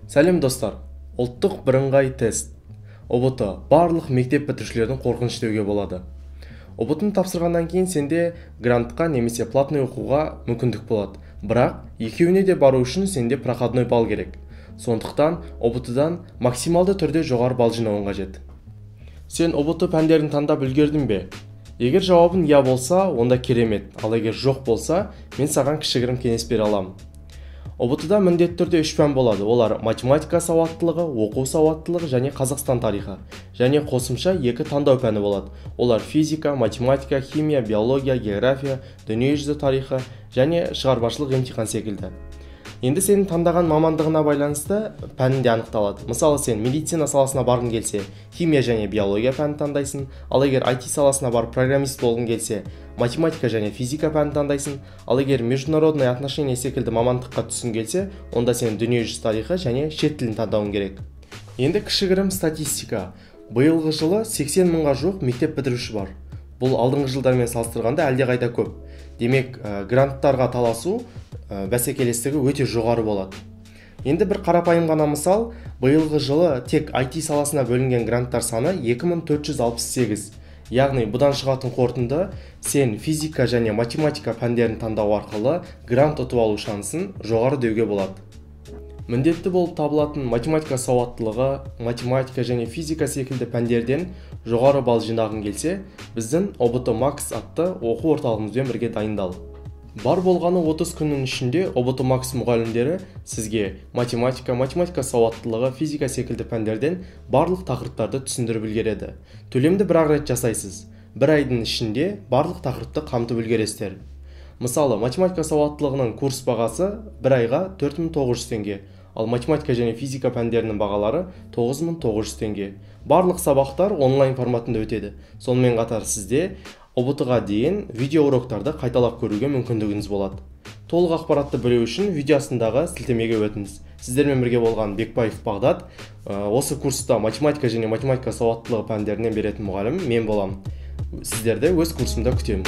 Сәлем достар, ұлттық бірыңғай тест ұбт барлық мектеп бітірушілердің қорқыныш деуге болады. ұбт-ны тапсырғаннан кейін сенде грантқа немесе платный оқуға мүмкіндік болады. Бірақ екеуіне де бару үшін сенде проходной балл керек. Сондықтан ұбт-дан максималды түрде жоғары балл жинауың қажет. Сен ұбт пәндерін таңдап үлгердің бе? Егер жауабың иә болса, онда керемет. Ал егер жоқ болса, мен саған кішігірім кеңес бере аламын. ұбт-да міндетті түрде 3 пән болады. Олар математика сауаттылығы, оқу сауаттылығы және Қазақстан тарихы. Және қосымша 2 таңдау пәні болады. Олар физика, математика, химия, биология, география, дүниежүзі тарихы және шығармашылық емтихан секілді. Енді сенің таңдаған мамандығына байланысты пәнінде анықталады. Мысалы, сен медицина саласына барғың келсе, химия және биология пәнін таңдайсың. Ал егер IT саласына барып программист болғың келсе, математика және физика пәнін таңдайсың. Ал егер международные отношения секілді мамандыққа түскің келсе, онда сен дүниежүзі тарихы және шет тілін таңдауың керек. Енді кішігірім статистика. Биылғы жылы 80 мыңға жуық мектеп бітіруші бар. Бұл алдыңғы жылдармен салыстырғанда әлдеқайда көп. Демек, гранттарға таласу бәсекелестігі өте жоғары болады. Енді бір қарапайым ғана мысал, биылғы жылы тек IT саласына бөлінген гранттар саны 2468. Яғни бұдан шығатын қорытынды, сен физика және математика пәндерін таңдау арқылы грант ұтып алу шансын жоғары деуге болады. Міндетті болып табылатын математика сауаттылығы, математика және физика секілді пәндерден жоғары балл жинағың келсе, біздің ұбт Max атты оқу орталығымызбен бірге дайындал. Бар болғаны 30 күннің ішінде ұбт Max мұғалімдері сізге математика сауаттылығы, физика секілді пәндерден барлық тақырыптарды түсіндіріп үлгереді. Төлемді бір-ақ рет жасайсыз. Бір айдың ішінде барлық тақырыпты қамтып үлгересіздер. Мысалы, математика сауаттылығының курс бағасы бір айға 4900 теңге, ал математика және физика пәндерінің бағалары 9900 теңге. Барлық сабақтар онлайн форматында өтеді. Сонымен қатар сізде ұбт-ға дейін видео уроктарды қайталап көруге мүмкіндігіңіз болады. Толық ақпаратты білу үшін видео астындағы сілтемеге өтіңіз. Сіздермен бірге болған Бекбаев Бағдат. Осы курста математика және математика сауаттылығы пәндерінен беретін мұғалім мен боламын. Сіздерді өз курсымда күтемін.